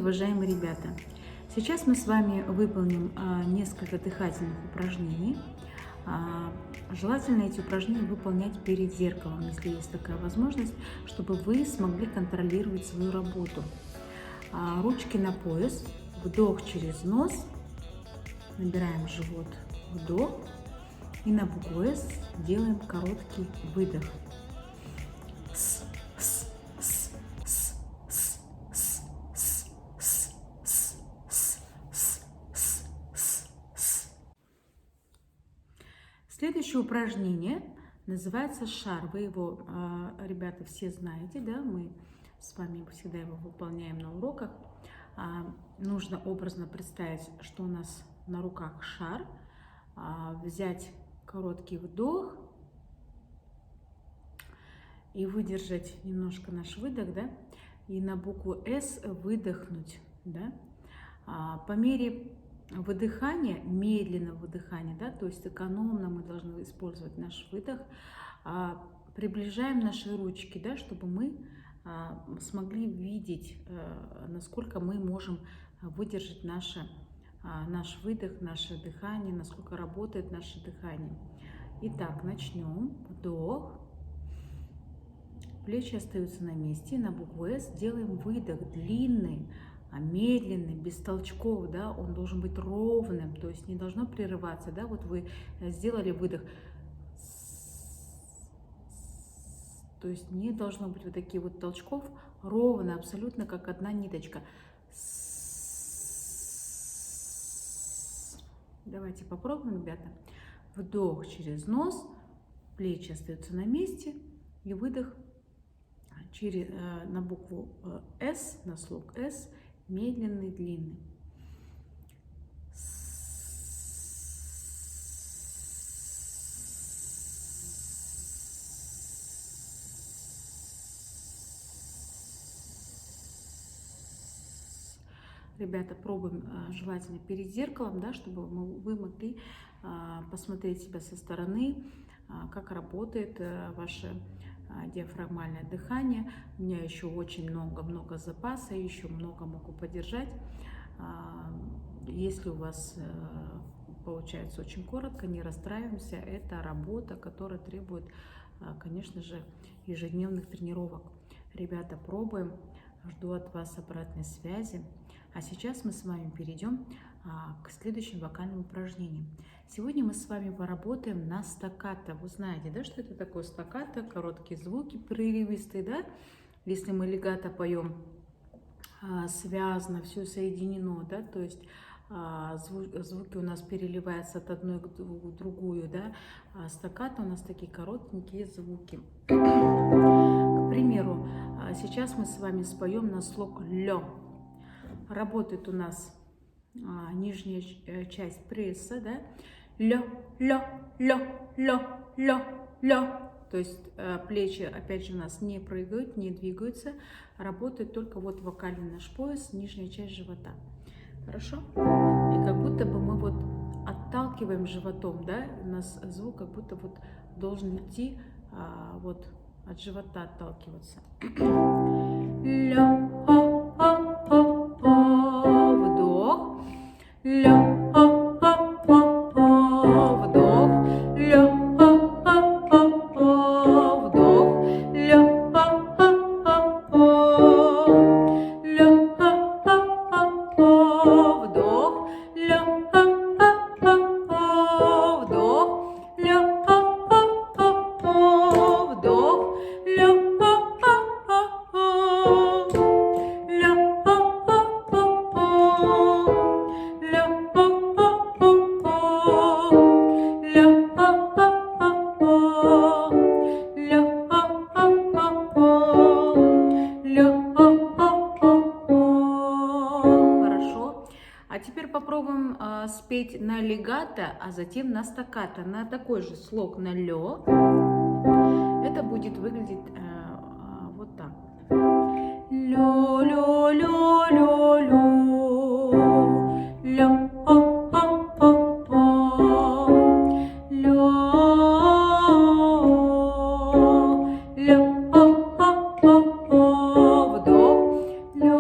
уважаемые ребята! Сейчас мы с вами выполним несколько дыхательных упражнений. Желательно эти упражнения выполнять перед зеркалом, если есть такая возможность, чтобы вы смогли контролировать свою работу. Ручки на пояс, вдох через нос, набираем живот, вдох, и на букву «С» делаем короткий выдох. Следующее упражнение называется шар. Вы его, ребята, все знаете, да? Мы с вами всегда его выполняем на уроках. Нужно образно представить, что у нас на руках шар, взять короткий вдох и выдержать немножко наш выдох, да? И на букву «С» выдохнуть, да? По мере выдыхания, медленного выдыхания, да, то есть экономно мы должны использовать наш выдох, приближаем наши ручки, да, чтобы мы смогли видеть, насколько мы можем выдержать наш выдох, наше дыхание, насколько работает наше дыхание. Итак, начнем. Вдох. Плечи остаются на месте. На букву «С» делаем выдох длинный, медленный, без толчков, да, он должен быть ровным, то есть не должно прерываться, да, вот вы сделали выдох, то есть не должно быть вот таких вот толчков, ровно, абсолютно как одна ниточка. Давайте попробуем, ребята. Вдох через нос, плечи остаются на месте, и выдох на букву «С», на слог «С», медленный, длинный. Ребята, пробуем желательно перед зеркалом, да, чтобы вы могли посмотреть себя со стороны, как работает ваше диафрагмальное дыхание. У меня еще очень много запаса, еще много могу поддержать. Если у вас получается очень коротко, не расстраиваемся, это работа, которая требует, конечно же, ежедневных тренировок. Ребята, пробуем, жду от вас обратной связи. А сейчас мы с вами перейдем к следующим вокальным упражнениям. Сегодня мы с вами поработаем на стаккато. Вы знаете, да, что это такое стаккато? Короткие звуки, прерывистые, да? Если мы легато поем связано, все соединено, да, то есть звуки у нас переливаются от одной к другую, да? А стаккато у нас такие коротенькие звуки. К примеру, сейчас мы с вами споем на слог «лё». Работает у нас нижняя часть пресса, да, лё, лё, лё, лё, лё, лё. То есть плечи, опять же, у нас не прыгают, не двигаются, работает только вот вокальный наш пояс, нижняя часть живота. Хорошо? И как будто бы мы вот отталкиваем животом, да, у нас звук как будто вот должен идти вот от живота отталкиваться. Лё, вдох, лё, вдох, лё, вдох, лё, лё, вдох, лё, вдох, лё, вдох, лё. Хорошо. А теперь попробуем спеть на легато, а затем на стаккато, на такой же слог, на лё. Это будет выглядеть вот так. Лё, лё, лё, лё, лё, лё, лё, лё, вдох, лё,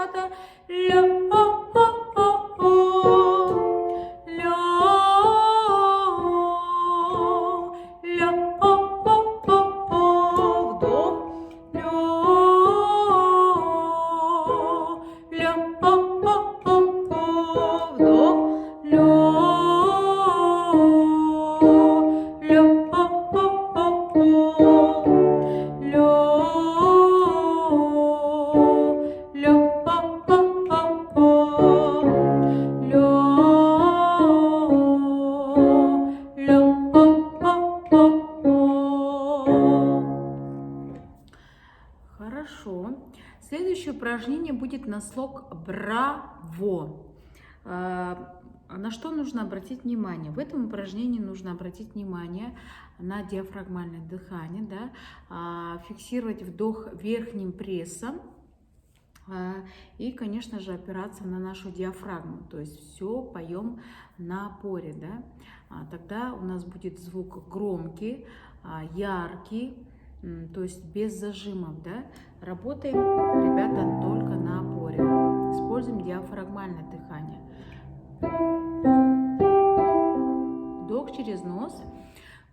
ребята. Ля, ля, ля, вдох, ля, ля, вдох, ля, ля, Хорошо. Следующее упражнение будет на слог браво. На что нужно обратить внимание? В этом упражнении нужно обратить внимание на диафрагмальное дыхание, да? Фиксировать вдох верхним прессом и, конечно же, опираться на нашу диафрагму. То есть все поем на опоре, да? Тогда у нас будет звук громкий, яркий, то есть без зажимов, да? Работаем, ребята, только на опоре. Используем диафрагмальное дыхание. Вдох через нос.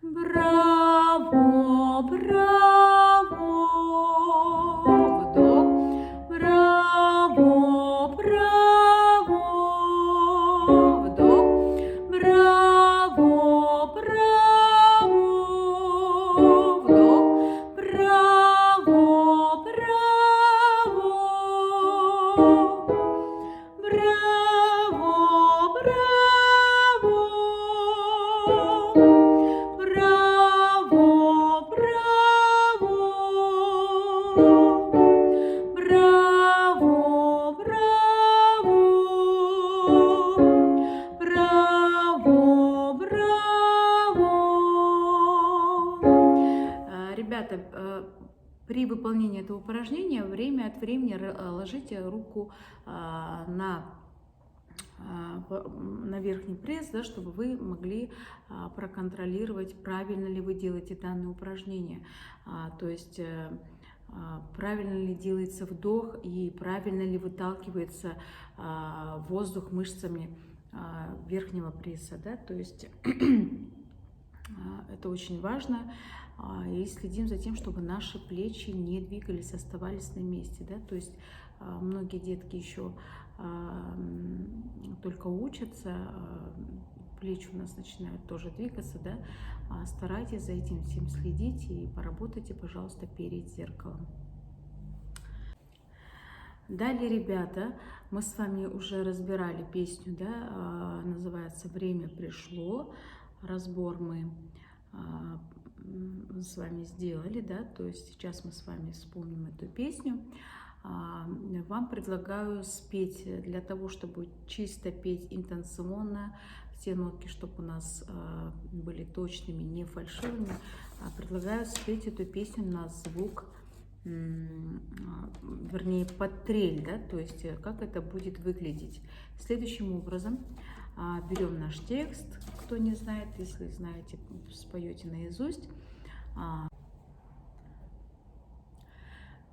Браво, браво. Вдох. Браво, браво. Вдох. Браво, браво. Вдох. Браво, браво. Браво, браво. Браво, браво. Браво, браво. Браво, браво. Ребята, при выполнении этого упражнения время от времени ложите руку на верхний пресс, да, чтобы вы могли проконтролировать, правильно ли вы делаете данное упражнение, то есть правильно ли делается вдох и правильно ли выталкивается воздух мышцами верхнего пресса, да, то есть это очень важно. И следим за тем, чтобы наши плечи не двигались, оставались на месте, да, то есть многие детки еще только учатся, плечи у нас начинают тоже двигаться, да, старайтесь за этим всем следить и поработайте, пожалуйста, перед зеркалом. Далее, ребята, мы с вами уже разбирали песню, да, называется «Время пришло». Разбор мы с вами сделали, да, то есть сейчас мы с вами вспомним эту песню. Вам предлагаю спеть, для того, чтобы чисто петь интонационно, все нотки, чтобы у нас были точными, не фальшивыми, предлагаю спеть эту песню на звук, вернее, под трель, да, то есть как это будет выглядеть. Следующим образом берем наш текст, кто не знает, если знаете, споете наизусть.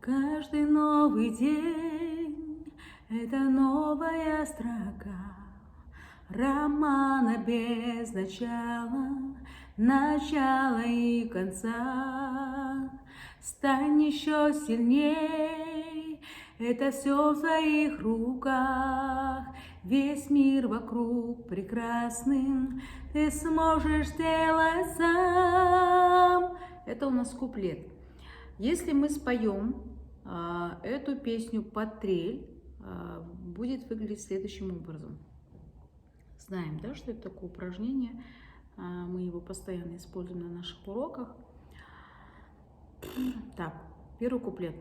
Каждый новый день — это новая строка романа без начала, начала и конца. Стань еще сильней, это все в твоих руках. Весь мир вокруг прекрасным ты сможешь сделать сам. Это у нас куплет. Если мы споем эту песню под трель, будет выглядеть следующим образом. Знаем, да, что это такое упражнение. Мы его постоянно используем на наших уроках. Так, первый куплет.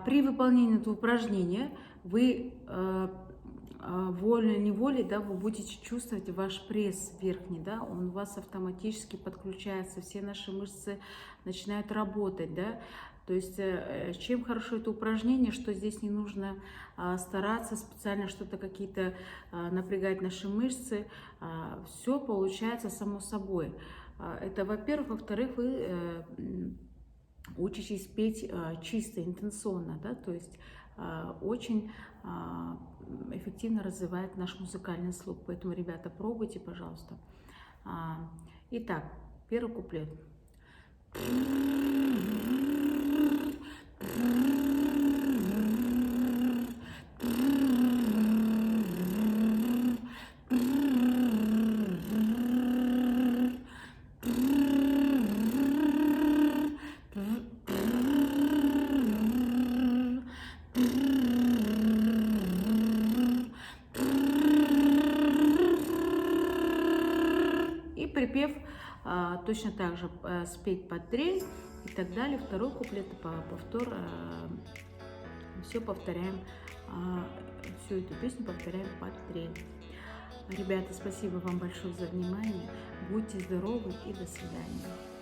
При выполнении этого упражнения вы волей-неволей, да, вы будете чувствовать ваш пресс верхний, да, он у вас автоматически подключается, все наши мышцы начинают работать, да. То есть чем хорошо это упражнение, что здесь не нужно стараться специально что-то какие-то напрягать наши мышцы, все получается само собой. Это, во-первых. Во-вторых, вы учитесь петь чисто, интенсионно, да, то есть очень эффективно развивает наш музыкальный слух. Поэтому, ребята, пробуйте, пожалуйста. Итак, первый куплет. И припев точно так же спеть под трель и так далее. Второй куплет, повтор, все повторяем, всю эту песню повторяем под трель. Ребята, спасибо вам большое за внимание. Будьте здоровы и до свидания.